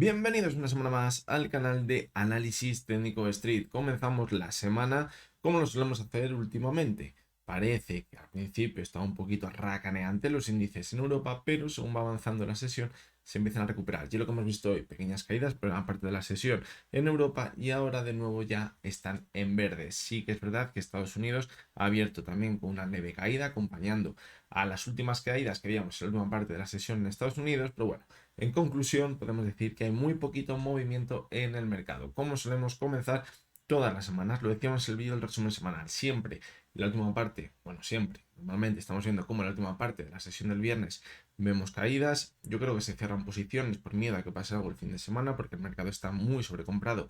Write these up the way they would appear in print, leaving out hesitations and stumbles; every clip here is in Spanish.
Bienvenidos una semana más al canal de Análisis Técnico Street. Comenzamos la semana como lo solemos hacer últimamente. Parece que al principio está un poquito racaneante los índices en Europa, pero según va avanzando la sesión se empiezan a recuperar. Y lo que hemos visto hoy, pequeñas caídas, pero aparte de la sesión en Europa y ahora de nuevo ya están en verde. Sí que es verdad que Estados Unidos ha abierto también con una leve caída, acompañando a las últimas caídas que veíamos en la última parte de la sesión en Estados Unidos, pero bueno. En conclusión, podemos decir que hay muy poquito movimiento en el mercado. Como solemos comenzar todas las semanas, lo decíamos en el vídeo del resumen semanal, siempre la última parte, bueno, siempre, normalmente estamos viendo cómo en la última parte de la sesión del viernes vemos caídas. Yo creo que se cierran posiciones por miedo a que pase algo el fin de semana, porque el mercado está muy sobrecomprado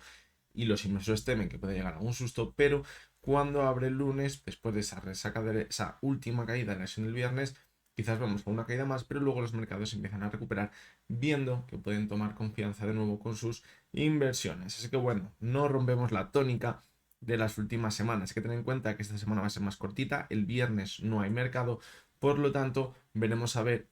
y los inversores temen que puede llegar a un susto, pero cuando abre el lunes, después de esa resaca de esa última caída de la sesión del viernes, quizás vamos con una caída más, pero luego los mercados empiezan a recuperar viendo que pueden tomar confianza de nuevo con sus inversiones. Así que bueno, no rompemos la tónica de las últimas semanas. Hay que tener en cuenta que esta semana va a ser más cortita, el viernes no hay mercado, por lo tanto veremos a ver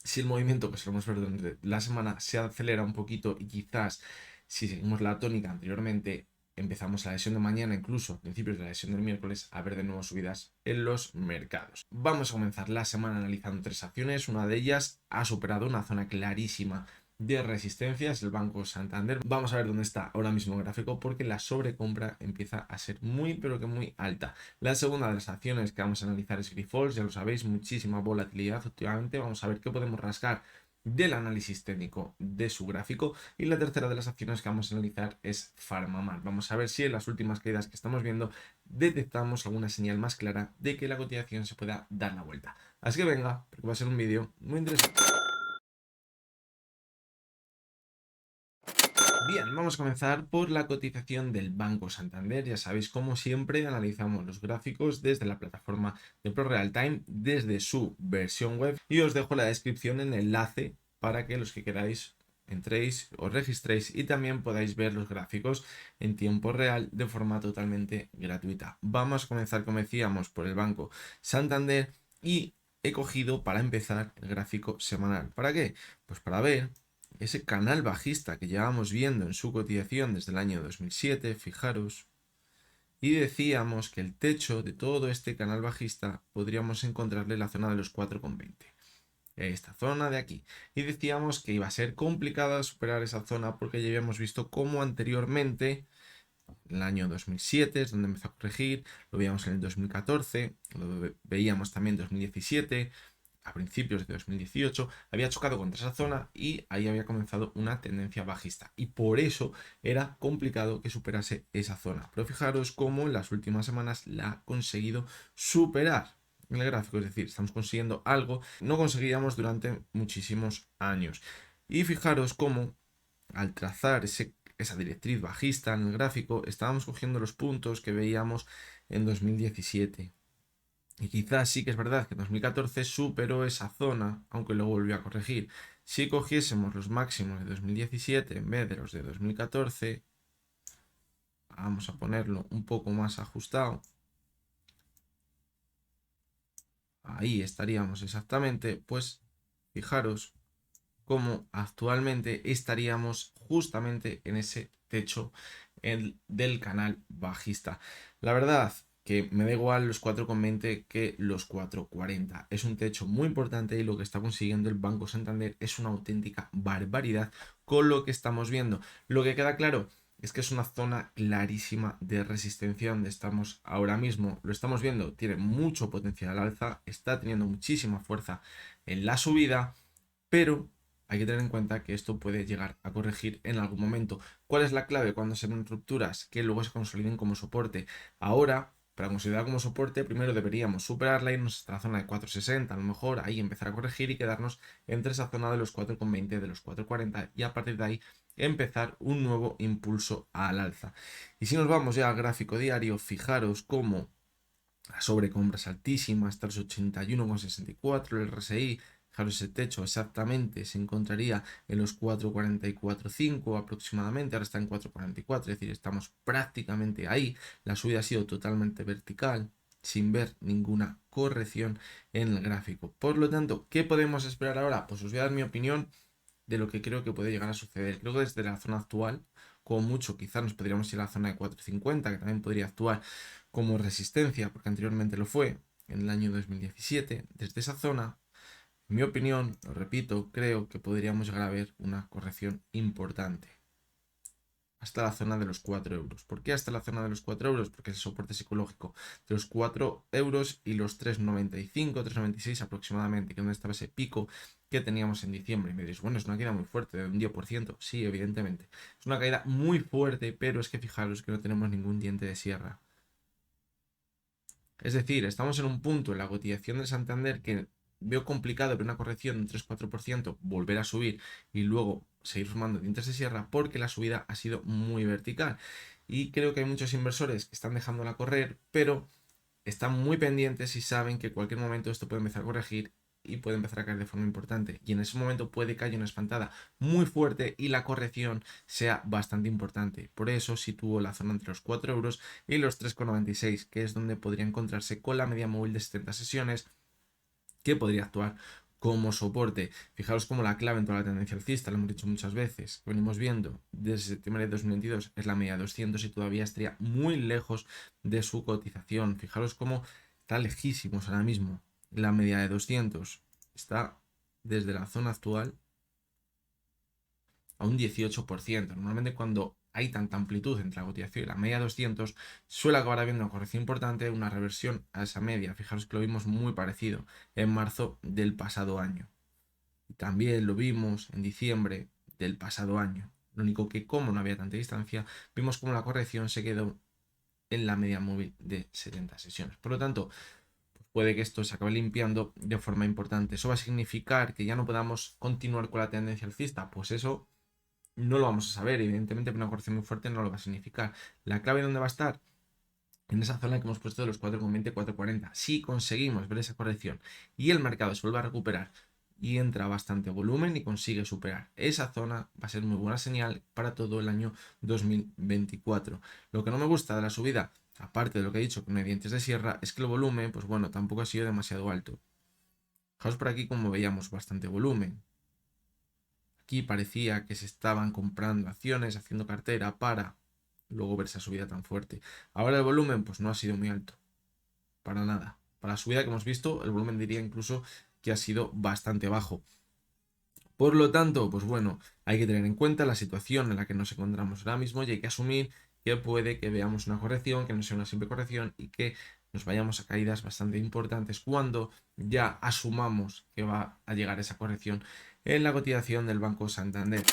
si el movimiento que solemos ver durante la semana se acelera un poquito y quizás si seguimos la tónica anteriormente empezamos la sesión de mañana, incluso a principios de la sesión del miércoles, a ver de nuevo subidas en los mercados. Vamos a comenzar la semana analizando tres acciones. Una de ellas ha superado una zona clarísima de resistencia, es el Banco Santander. Vamos a ver dónde está ahora mismo el gráfico porque la sobrecompra empieza a ser muy pero que muy alta. La segunda de las acciones que vamos a analizar es Grifols, ya lo sabéis, muchísima volatilidad últimamente. Vamos a ver qué podemos rascar del análisis técnico de su gráfico. Y la tercera de las acciones que vamos a analizar es Farmamar. Vamos a ver si en las últimas caídas que estamos viendo detectamos alguna señal más clara de que la cotización se pueda dar la vuelta. Así que venga, porque va a ser un vídeo muy interesante. Bien, vamos a comenzar por la cotización del Banco Santander. Ya sabéis, como siempre, analizamos los gráficos desde la plataforma de ProRealTime, desde su versión web, y os dejo la descripción en el enlace para que los que queráis entréis, os registréis y también podáis ver los gráficos en tiempo real de forma totalmente gratuita. Vamos a comenzar, como decíamos, por el Banco Santander y he cogido para empezar el gráfico semanal. ¿Para qué? Pues para ver ese canal bajista que llevamos viendo en su cotización desde el año 2007, fijaros, y decíamos que el techo de todo este canal bajista podríamos encontrarle en la zona de los 4,20, esta zona de aquí, y decíamos que iba a ser complicada superar esa zona porque ya habíamos visto cómo anteriormente, en el año 2007 es donde empezó a corregir, lo veíamos en el 2014, lo veíamos también en 2017, a principios de 2018, había chocado contra esa zona y ahí había comenzado una tendencia bajista. Y por eso era complicado que superase esa zona. Pero fijaros cómo en las últimas semanas la ha conseguido superar en el gráfico. Es decir, estamos consiguiendo algo que no conseguíamos durante muchísimos años. Y fijaros cómo al trazar esa directriz bajista en el gráfico, estábamos cogiendo los puntos que veíamos en 2017. Y quizás sí que es verdad que en 2014 superó esa zona, aunque luego volvió a corregir. Si cogiésemos los máximos de 2017 en vez de los de 2014, vamos a ponerlo un poco más ajustado. Ahí estaríamos exactamente, pues fijaros cómo actualmente estaríamos justamente en ese techo del canal bajista. La verdad que me da igual los 4,20 que los 4,40. Es un techo muy importante y lo que está consiguiendo el Banco Santander es una auténtica barbaridad con lo que estamos viendo. Lo que queda claro es que es una zona clarísima de resistencia donde estamos ahora mismo. Lo estamos viendo, tiene mucho potencial al alza, está teniendo muchísima fuerza en la subida, pero hay que tener en cuenta que esto puede llegar a corregir en algún momento. ¿Cuál es la clave cuando se ven rupturas? Que luego se consoliden como soporte. Ahora, para considerar como soporte, primero deberíamos superarla, irnos hasta la zona de 4,60, a lo mejor ahí empezar a corregir y quedarnos entre esa zona de los 4,20, de los 4,40 y a partir de ahí empezar un nuevo impulso al alza. Y si nos vamos ya al gráfico diario, fijaros cómo la sobrecompra es altísima, hasta los 81,64, el RSI, fijaros ese techo exactamente, se encontraría en los 4,44,5 aproximadamente, ahora está en 4,44, es decir, estamos prácticamente ahí, la subida ha sido totalmente vertical, sin ver ninguna corrección en el gráfico. Por lo tanto, ¿qué podemos esperar ahora? Pues os voy a dar mi opinión de lo que creo que puede llegar a suceder. Creo que desde la zona actual, como mucho, quizás nos podríamos ir a la zona de 4,50, que también podría actuar como resistencia, porque anteriormente lo fue en el año 2017. Desde esa zona, en mi opinión, lo repito, creo que podríamos llegar a ver una corrección importante hasta la zona de los 4 euros. ¿Por qué hasta la zona de los 4 euros? Porque es el soporte psicológico de los 4 euros y los 3,95, 3,96 aproximadamente, que es donde estaba ese pico que teníamos en diciembre. Y me diréis, bueno, es una caída muy fuerte, de un 10%. Sí, evidentemente. Es una caída muy fuerte, pero es que fijaros que no tenemos ningún diente de sierra. Es decir, estamos en un punto en la cotización del Santander que veo complicado ver una corrección de un 3-4%, volver a subir y luego seguir formando dientes de sierra porque la subida ha sido muy vertical. Y creo que hay muchos inversores que están dejándola correr, pero están muy pendientes y saben que en cualquier momento esto puede empezar a corregir y puede empezar a caer de forma importante. Y en ese momento puede caer una espantada muy fuerte y la corrección sea bastante importante. Por eso sitúo la zona entre los 4 euros y los 3,96, que es donde podría encontrarse con la media móvil de 70 sesiones, que podría actuar como soporte. Fijaros como la clave en toda la tendencia alcista, lo hemos dicho muchas veces, que venimos viendo desde septiembre de 2022, es la media de 200 y todavía estaría muy lejos de su cotización. Fijaros cómo está lejísimos ahora mismo. La media de 200 está desde la zona actual a un 18%. Normalmente cuando hay tanta amplitud entre la cotización y la media 200, suele acabar habiendo una corrección importante, una reversión a esa media. Fijaros que lo vimos muy parecido en marzo del pasado año. También lo vimos en diciembre del pasado año. Lo único que como no había tanta distancia, vimos como la corrección se quedó en la media móvil de 70 sesiones. Por lo tanto, puede que esto se acabe limpiando de forma importante. ¿Eso va a significar que ya no podamos continuar con la tendencia alcista? Pues eso no lo vamos a saber. Evidentemente, una corrección muy fuerte no lo va a significar. ¿La clave dónde va a estar? En esa zona que hemos puesto de los 4,20, 4,40. Si conseguimos ver esa corrección y el mercado se vuelve a recuperar y entra bastante volumen y consigue superar esa zona, va a ser muy buena señal para todo el año 2024. Lo que no me gusta de la subida, aparte de lo que he dicho con dientes de sierra, es que el volumen, pues bueno, tampoco ha sido demasiado alto. Fijaos por aquí como veíamos bastante volumen. Aquí parecía que se estaban comprando acciones, haciendo cartera para luego ver esa subida tan fuerte. Ahora el volumen pues no ha sido muy alto, para nada. Para la subida que hemos visto, el volumen diría incluso que ha sido bastante bajo. Por lo tanto, pues bueno, hay que tener en cuenta la situación en la que nos encontramos ahora mismo y hay que asumir que puede que veamos una corrección, que no sea una simple corrección y que nos vayamos a caídas bastante importantes cuando ya asumamos que va a llegar esa corrección en la cotización del Banco Santander.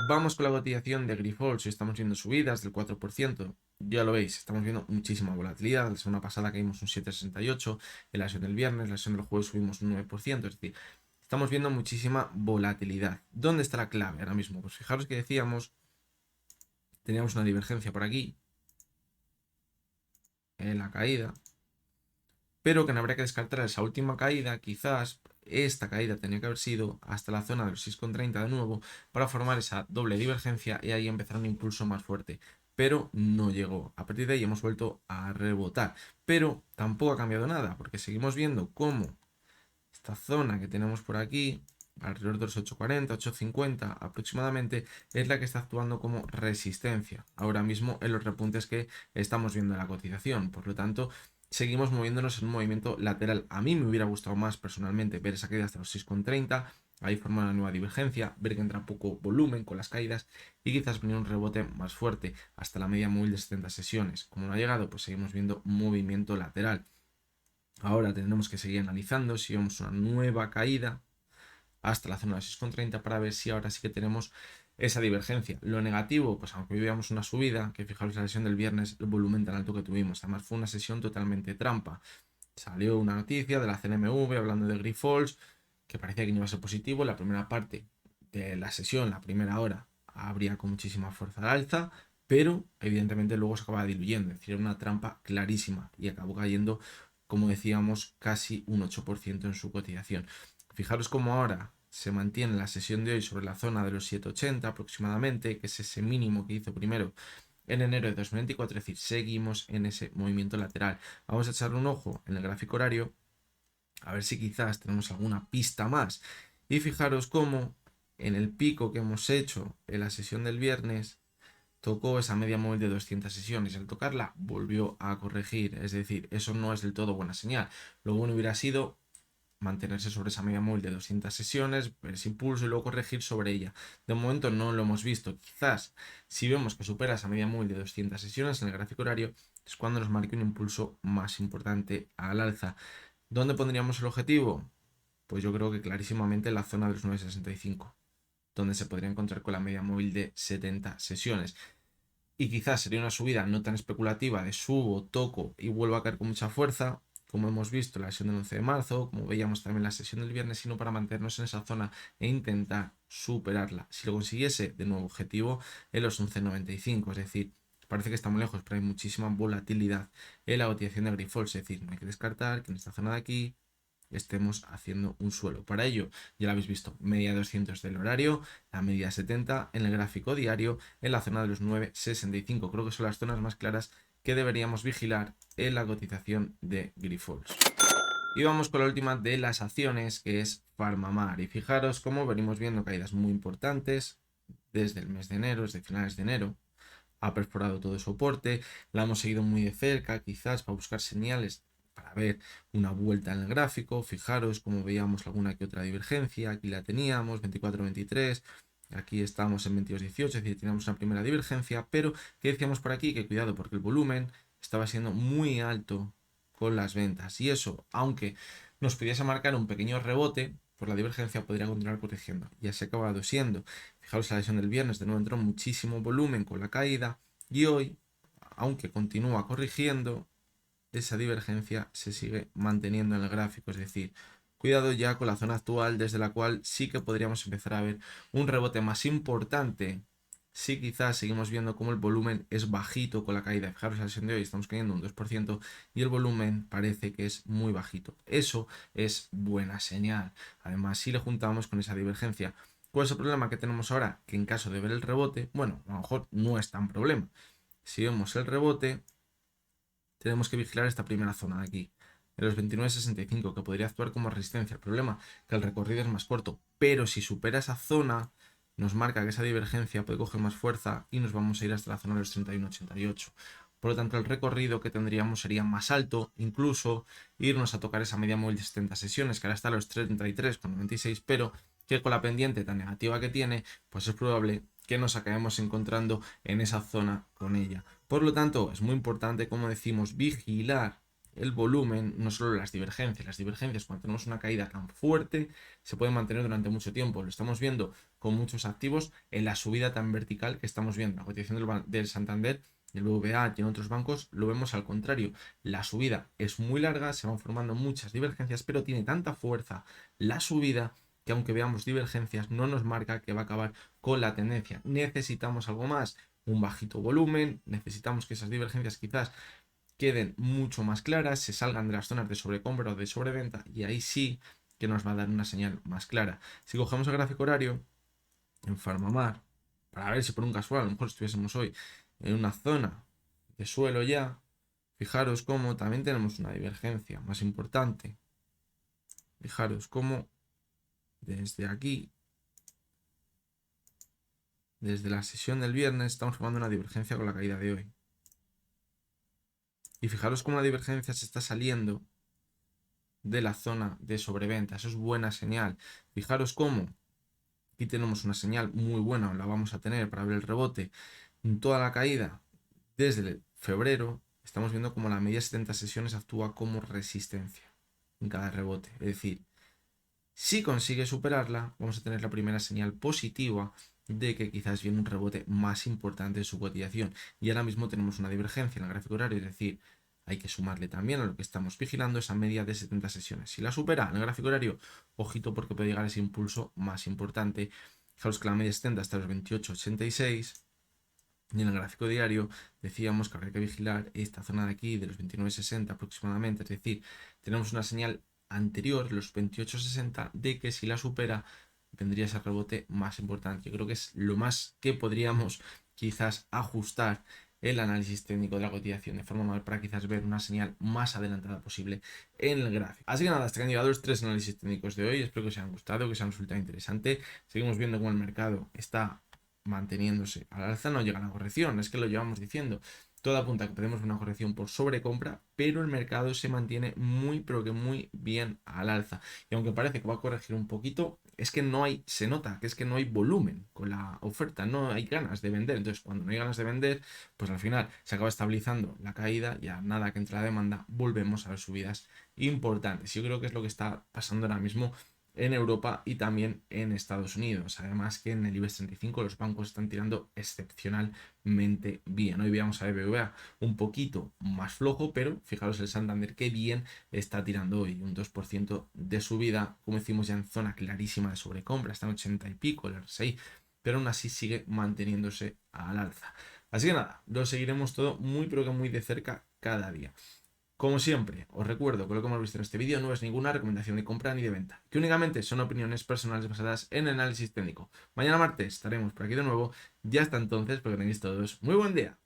Vamos con la cotización de Grifols. Hoy estamos viendo subidas del 4%. Ya lo veis, estamos viendo muchísima volatilidad. La semana pasada caímos un 7,68. En la sesión del viernes, la sesión del jueves subimos un 9%. Es decir, estamos viendo muchísima volatilidad. ¿Dónde está la clave ahora mismo? Pues fijaros que decíamos, teníamos una divergencia por aquí, en la caída, pero que no habría que descartar esa última caída. Quizás esta caída tenía que haber sido hasta la zona de los 6,30 de nuevo para formar esa doble divergencia y ahí empezar un impulso más fuerte, pero no llegó. A partir de ahí hemos vuelto a rebotar, pero tampoco ha cambiado nada porque seguimos viendo cómo esta zona que tenemos por aquí, alrededor de los 8,40, 8,50 aproximadamente, es la que está actuando como resistencia ahora mismo en los repuntes que estamos viendo en la cotización. Por lo tanto, seguimos moviéndonos en un movimiento lateral. A mí me hubiera gustado más personalmente ver esa caída hasta los 6,30, ahí formar una nueva divergencia, ver que entra poco volumen con las caídas y quizás venir un rebote más fuerte hasta la media móvil de 70 sesiones. Como no ha llegado, pues seguimos viendo movimiento lateral. Ahora tendremos que seguir analizando si vemos una nueva caída hasta la zona de 6,30 para ver si ahora sí que tenemos esa divergencia. Lo negativo, pues aunque hoy veamos una subida, que fijaros la sesión del viernes, el volumen tan alto que tuvimos. Además fue una sesión totalmente trampa. Salió una noticia de la CNMV hablando de Grifols, que parecía que no iba a ser positivo. La primera parte de la sesión, la primera hora, habría con muchísima fuerza al alza, pero evidentemente luego se acaba diluyendo. Es decir, era una trampa clarísima y acabó cayendo, como decíamos, casi un 8% en su cotización. Fijaros cómo ahora se mantiene la sesión de hoy sobre la zona de los 7,80 aproximadamente, que es ese mínimo que hizo primero en enero de 2024, es decir, seguimos en ese movimiento lateral. Vamos a echarle un ojo en el gráfico horario, a ver si quizás tenemos alguna pista más. Y fijaros cómo en el pico que hemos hecho en la sesión del viernes, tocó esa media móvil de 200 sesiones y al tocarla volvió a corregir. Es decir, eso no es del todo buena señal. Lo bueno hubiera sido mantenerse sobre esa media móvil de 200 sesiones, ver ese impulso y luego corregir sobre ella. De momento no lo hemos visto. Quizás si vemos que supera esa media móvil de 200 sesiones en el gráfico horario, es cuando nos marque un impulso más importante al alza. ¿Dónde pondríamos el objetivo? Pues yo creo que clarísimamente en la zona de los 9,65, donde se podría encontrar con la media móvil de 70 sesiones. Y quizás sería una subida no tan especulativa de subo, toco y vuelvo a caer con mucha fuerza, como hemos visto en la sesión del 11 de marzo, como veíamos también en la sesión del viernes, sino para mantenernos en esa zona e intentar superarla. Si lo consiguiese, de nuevo objetivo en los 11,95, es decir, parece que está muy lejos, pero hay muchísima volatilidad en la cotización de Grifols, es decir, no hay que descartar que en esta zona de aquí estemos haciendo un suelo. Para ello, ya lo habéis visto, media 200 del horario, la media 70 en el gráfico diario, en la zona de los 9,65. Creo que son las zonas más claras que deberíamos vigilar en la cotización de Grifols. Y vamos con la última de las acciones, que es PharmaMar. Y fijaros cómo venimos viendo caídas muy importantes desde el mes de enero, desde finales de enero. Ha perforado todo el soporte, la hemos seguido muy de cerca, quizás para buscar señales para ver una vuelta en el gráfico. Fijaros como veíamos alguna que otra divergencia, aquí la teníamos, 24-23, aquí estamos en 22-18, es decir, teníamos una primera divergencia, pero ¿qué decíamos por aquí? Que cuidado porque el volumen estaba siendo muy alto con las ventas y eso, aunque nos pudiese marcar un pequeño rebote, por la divergencia podría continuar corrigiendo. Ya se ha acabado siendo. Fijaros la sesión del viernes, de nuevo entró muchísimo volumen con la caída y hoy, aunque continúa corrigiendo, esa divergencia se sigue manteniendo en el gráfico. Es decir, cuidado ya con la zona actual desde la cual sí que podríamos empezar a ver un rebote más importante. Sí, quizás seguimos viendo cómo el volumen es bajito con la caída. Fijaros, la sesión de hoy estamos cayendo un 2% y el volumen parece que es muy bajito. Eso es buena señal. Además, si le juntamos con esa divergencia, ¿cuál es el problema que tenemos ahora? Que en caso de ver el rebote, bueno, a lo mejor no es tan problema. Si vemos el rebote, tenemos que vigilar esta primera zona de aquí, de los 29,65, que podría actuar como resistencia. El problema es que el recorrido es más corto, pero si supera esa zona, nos marca que esa divergencia puede coger más fuerza y nos vamos a ir hasta la zona de los 31,88. Por lo tanto, el recorrido que tendríamos sería más alto, incluso irnos a tocar esa media móvil de 70 sesiones, que ahora está a los 33,96, pero que con la pendiente tan negativa que tiene, pues es probable que nos acabemos encontrando en esa zona con ella. Por lo tanto, es muy importante, como decimos, vigilar el volumen, no solo las divergencias. Las divergencias, cuando tenemos una caída tan fuerte, se pueden mantener durante mucho tiempo. Lo estamos viendo con muchos activos en la subida tan vertical que estamos viendo. La cotización del Santander, del BBVA y en otros bancos lo vemos al contrario. La subida es muy larga, se van formando muchas divergencias, pero tiene tanta fuerza la subida que aunque veamos divergencias no nos marca que va a acabar con la tendencia. Necesitamos algo más, un bajito volumen, necesitamos que esas divergencias quizás queden mucho más claras, se salgan de las zonas de sobrecompra o de sobreventa y ahí sí que nos va a dar una señal más clara. Si cogemos el gráfico horario en PharmaMar, para ver si por un casual a lo mejor estuviésemos hoy en una zona de suelo ya, fijaros cómo también tenemos una divergencia más importante. Fijaros cómo desde aquí, desde la sesión del viernes, estamos formando una divergencia con la caída de hoy. Y fijaros cómo la divergencia se está saliendo de la zona de sobreventa. Eso es buena señal. Fijaros cómo aquí tenemos una señal muy buena, la vamos a tener para ver el rebote. En toda la caída desde febrero estamos viendo como la media 70 sesiones actúa como resistencia en cada rebote. Es decir, si consigue superarla, vamos a tener la primera señal positiva de que quizás viene un rebote más importante en su cotización. Y ahora mismo tenemos una divergencia en el gráfico horario, es decir, hay que sumarle también a lo que estamos vigilando esa media de 70 sesiones. Si la supera en el gráfico horario, ojito porque puede llegar ese impulso más importante. Fijaros que la media 70 hasta los 28,86. Y en el gráfico diario decíamos que habría que vigilar esta zona de aquí de los 29,60 aproximadamente. Es decir, tenemos una señal anterior, los 28,60, de que si la supera vendría ese rebote más importante. Yo creo que es lo más que podríamos quizás ajustar el análisis técnico de la cotización de forma manual para quizás ver una señal más adelantada posible en el gráfico. Así que nada, hasta que han llegado los 3 análisis técnicos de hoy. Espero que os hayan gustado, que os hayan resultado interesante. Seguimos viendo cómo el mercado está manteniéndose al alza, no llega la corrección, es que lo llevamos diciendo. Todo apunta a que tenemos una corrección por sobrecompra, pero el mercado se mantiene muy, pero que muy bien al alza. Y aunque parece que va a corregir un poquito, es que no hay, se nota que es que no hay volumen con la oferta, no hay ganas de vender. Entonces, cuando no hay ganas de vender, pues al final se acaba estabilizando la caída y a nada que entre la demanda, volvemos a ver subidas importantes. Yo creo que es lo que está pasando ahora mismo en Europa y también en Estados Unidos. Además que en el IBEX 35 los bancos están tirando excepcionalmente bien. Hoy veamos a BBVA un poquito más flojo, pero fijaros el Santander qué bien está tirando hoy. Un 2% de subida, como decimos ya en zona clarísima de sobrecompra, está en 80 y pico el RSI, pero aún así sigue manteniéndose al alza. Así que nada, lo seguiremos todo muy pero que muy de cerca cada día. Como siempre, os recuerdo que lo que hemos visto en este vídeo no es ninguna recomendación de compra ni de venta, que únicamente son opiniones personales basadas en análisis técnico. Mañana martes estaremos por aquí de nuevo. Ya hasta entonces, espero que tengáis todos muy buen día.